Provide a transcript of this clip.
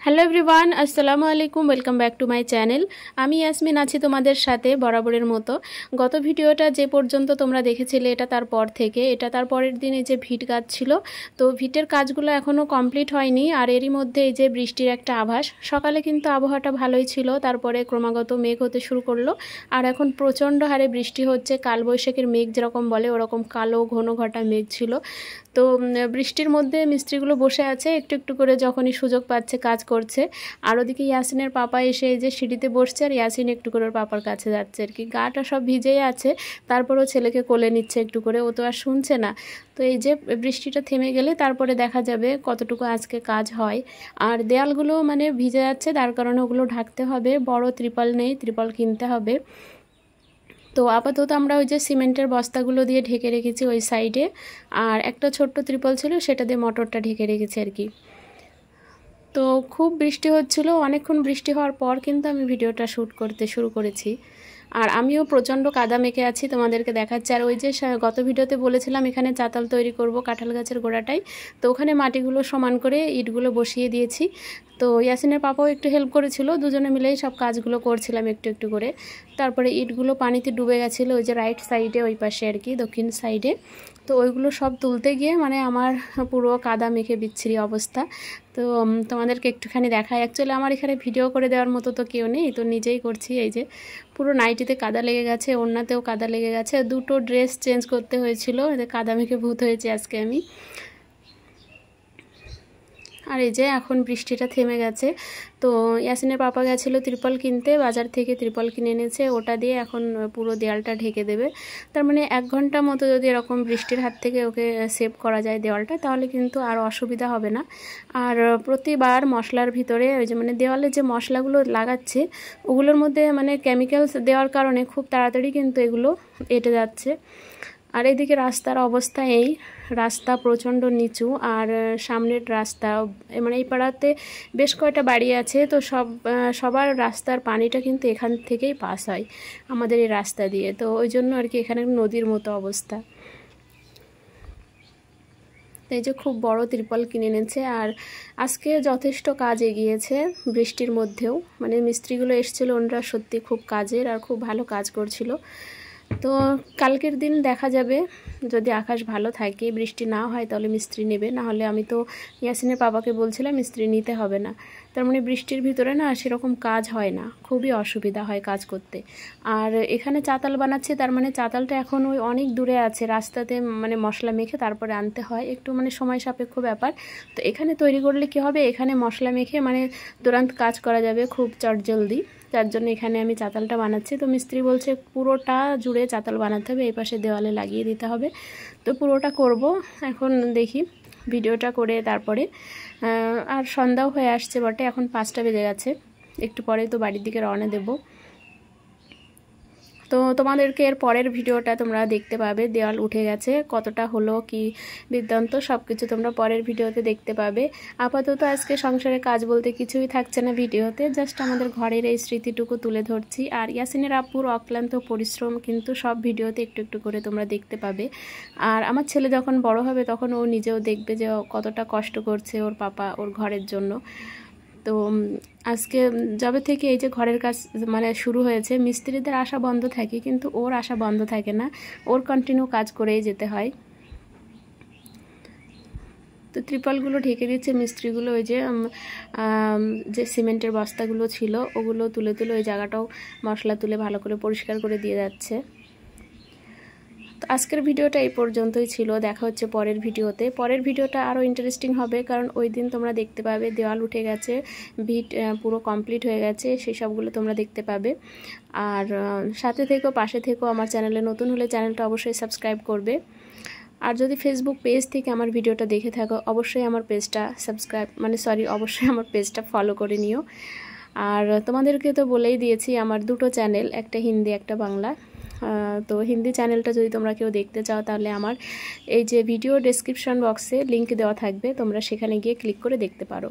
Hello everyone, আসসালামু আলাইকুম। Welcome back to my channel. আমি ইয়াসমিন আছি তোমাদের সাথে বরাবরের মতো। গত ভিডিওটা যে পর্যন্ত তোমরা দেখেছিলে এটা তারপর থেকে, এটা তার পরের দিন এই যে ভিট কাজ ছিল, তো ভিটের কাজগুলো এখনও কমপ্লিট হয়নি। আর এরই মধ্যে এই যে বৃষ্টির একটা আভাস। সকালে কিন্তু আবহাওয়াটা ভালোই ছিল, তারপরে ক্রমাগত মেঘ হতে শুরু করলো। আর এখন প্রচণ্ড হারে বৃষ্টি হচ্ছে। কালবৈশাখীর মেঘ যেরকম বলে ওরকম কালো ঘন ঘটা মেঘ ছিল। তো বৃষ্টির মধ্যে মিস্ত্রিগুলো বসে আছে, একটু একটু করে যখনই সুযোগ পাচ্ছে কাজ করছে। আর ওদিকে ইয়াসিনের পাপা এসে এই যে সিঁড়িতে বসছে, আর ইয়াসিন একটু করে ওর পাপার কাছে যাচ্ছে আর কি। গাটা সব ভিজেই আছে, তারপরও ছেলেকে কোলে নিচ্ছে একটু করে, ও তো আর শুনছে না। তো এই যে বৃষ্টিটা থেমে গেলে তারপরে দেখা যাবে কতটুকু আজকে কাজ হয়। আর দেয়ালগুলো মানে ভিজে যাচ্ছে, তার কারণে ওগুলো ঢাকতে হবে। বড় ত্রিপল নেই, ত্রিপল কিনতে হবে। তো আপাতত আমরা ওই যে সিমেন্টের বস্তাগুলো দিয়ে ঢেকে রেখেছি ওই সাইডে, আর একটা ছোট্ট ত্রিপল ছিল সেটা দিয়ে মোটরটা ঢেকে রেখেছি আর কি। তো খুব বৃষ্টি হচ্ছিল, অনেকক্ষণ বৃষ্টি হওয়ার পর কিন্তু আমি ভিডিওটা শ্যুট করতে শুরু করেছি। আর আমিও প্রচণ্ড কাদা মেখে আছি, তোমাদেরকে দেখাচ্ছি। আর ওই যে গত ভিডিওতে বলেছিলাম এখানে চাতাল তৈরি করব কাঁঠাল গাছের গোড়াটাই, তো ওখানে মাটিগুলো সমান করে ইটগুলো বসিয়ে দিয়েছি। তো ইয়াসিনের পাপাও একটু হেল্প করেছিল, দুজনে মিলেই সব কাজগুলো করছিলাম একটু একটু করে। তারপরে ইটগুলো পানিতে ডুবে গেছিলো ওই যে রাইট সাইডে, ওই পাশে আর কি, দক্ষিণ সাইডে। তো ওইগুলো সব তুলতে গিয়ে মানে আমার পুরো কাদা মেখে বিচ্ছিরি অবস্থা। তো তোমাদেরকে একটুখানি দেখাই। অ্যাকচুয়ালি আমার এখানে ভিডিও করে দেওয়ার মতো তো কেউ নেই, তো নিজেই করছি। এই যে পুরো নাইটিতে কাদা লেগে গেছে, ওড়নাতেও কাদা লেগে গেছে, দুটো ড্রেস চেঞ্জ করতে হয়েছিল, এতে কাদা মেখে ভূত হয়েছে আজকে আমি। আর এই যে এখন বৃষ্টিটা থেমে গেছে। তো ইয়াসিনের পাপা গেছিলো ত্রিপল কিনতে, বাজার থেকে ত্রিপল কিনে এনেছে, ওটা দিয়ে এখন পুরো দেয়ালটা ঢেকে দেবে। তার মানে 1 ঘন্টা মতো যদি এরকম বৃষ্টির হাত থেকে ওকে সেভ করা যায় দেওয়ালটা, তাহলে কিন্তু আর অসুবিধা হবে না। আর প্রতিবার মশলার ভিতরে ওই যে মানে দেওয়ালে যে মশলাগুলো লাগাচ্ছে ওগুলোর মধ্যে মানে কেমিক্যালস দেওয়ার কারণে খুব তাড়াতাড়ি কিন্তু এগুলো এঁটে যাচ্ছে। আর এদিকে রাস্তার অবস্থা এই, রাস্তা প্রচণ্ড নিচু। আর সামনের রাস্তা মানে এই পাড়াতে বেশ কয়টা বাড়ি আছে, তো সবার রাস্তার পানিটা কিন্তু এখান থেকেই পাস হয় আমাদের এই রাস্তা দিয়ে। তো ওই জন্য আর কি এখানে নদীর মতো অবস্থা। এই যে খুব বড় ত্রিপল কিনে এনেছে। আর আজকে যথেষ্ট কাজ এগিয়েছে বৃষ্টির মধ্যেও, মানে মিস্ত্রিগুলো এসেছিলো, ওনারা সত্যি খুব কাজের আর খুব ভালো কাজ করছিল। তো কালকের দিন দেখা যাবে, যদি আকাশ ভালো থাকে বৃষ্টি না হয় তাহলে মিস্ত্রি নেবে, না হলে আমি তো ইয়াসিনের বাবাকে বলছিলাম মিস্ত্রি নিতে হবে না। তার মানে বৃষ্টির ভিতরে না সেরকম কাজ হয় না, খুবই অসুবিধা হয় কাজ করতে। আর এখানে চাতাল বানাচ্ছে, তার মানে চাতালটা এখন ওই অনেক দূরে আছে, রাস্তাতে মানে মশলা মেখে তারপরে আনতে হয়, একটু মানে সময় সাপেক্ষ ব্যাপার। তো এখানে তৈরি করলে কি হবে, এখানে মশলা মেখে মানে তুরন্ত কাজ করা যাবে খুব চটজলদি। যার জন্য এখানে আমি চাতালটা বানাচ্ছি। তো মিস্ত্রি বলছে পুরোটা জুড়ে চাতাল বানাতে হবে, এই পাশে দেওয়ালে লাগিয়ে দিতে হবে। তো পুরোটা করব এখন, দেখি ভিডিওটা করে তারপরে। আর সন্ধ্যাও হয়ে আসছে বটে, এখন 5টা বেজে গেছে, একটু পরে তো বাড়ির দিকে রওনা দেব। তো তোমাদেরকে এর পরের ভিডিওটা তোমরা দেখতে পাবে, দেওয়াল উঠে গেছে কতটা হলো কি বৃত্তান্ত সব কিছু তোমরা পরের ভিডিওতে দেখতে পাবে। আপাতত আজকে সংসারের কাজ বলতে কিছুই থাকছে না ভিডিওতে, জাস্ট আমাদের ঘরের এই স্মৃতিটুকু তুলে ধরছি। আর ইয়াসিনের আপুর অক্লান্ত পরিশ্রম কিন্তু সব ভিডিওতে একটু একটু করে তোমরা দেখতে পাবে। আর আমার ছেলে যখন বড় হবে তখন ও নিজেও দেখবে যে কতটা কষ্ট করছে ওর পাপা ওর ঘরের জন্য। তো আজকে যবে থেকে এই যে ঘরের কাজ মানে শুরু হয়েছে, মিস্ত্রিদের আশা বন্ধ থাকে, কিন্তু ওর আশা বন্ধ থাকে না, ওর কন্টিনিউ কাজ করেই যেতে হয়। তো ত্রিপলগুলো ঢেকে দিচ্ছে মিস্ত্রিগুলো, ওই যে সিমেন্টের বস্তাগুলো ছিল ওগুলো তুলে তুলে ওই জায়গাটাও মশলা তুলে ভালো করে পরিষ্কার করে দিয়ে যাচ্ছে। তো আজকের ভিডিওটা এই পর্যন্তই ছিল, দেখা হচ্ছে পরের ভিডিওতে। পরের ভিডিওটা আরও ইন্টারেস্টিং হবে, কারণ ওই দিন তোমরা দেখতে পাবে দেওয়াল উঠে গেছে, ভিট পুরো কমপ্লিট হয়ে গেছে, সেই সবগুলো তোমরা দেখতে পাবে। আর সাথে থেকো, পাশে থেকো। আমার চ্যানেলে নতুন হলে চ্যানেলটা অবশ্যই সাবস্ক্রাইব করবে। আর যদি ফেসবুক পেজ থেকে আমার ভিডিওটা দেখে থাকো অবশ্যই আমার পেজটা অবশ্যই আমার পেজটা ফলো করে নিও। আর তোমাদেরকে তো বলেই দিয়েছি আমার দুটো চ্যানেল, একটা হিন্দি একটা বাংলা। তো হিন্দি চ্যানেলটা যদি তোমরা কেউ দেখতে চাও তাহলে আমার এই যে ভিডিও ডেসক্রিপশন বক্সে লিংক দেওয়া থাকবে, তোমরা সেখানে গিয়ে ক্লিক করে দেখতে পারো।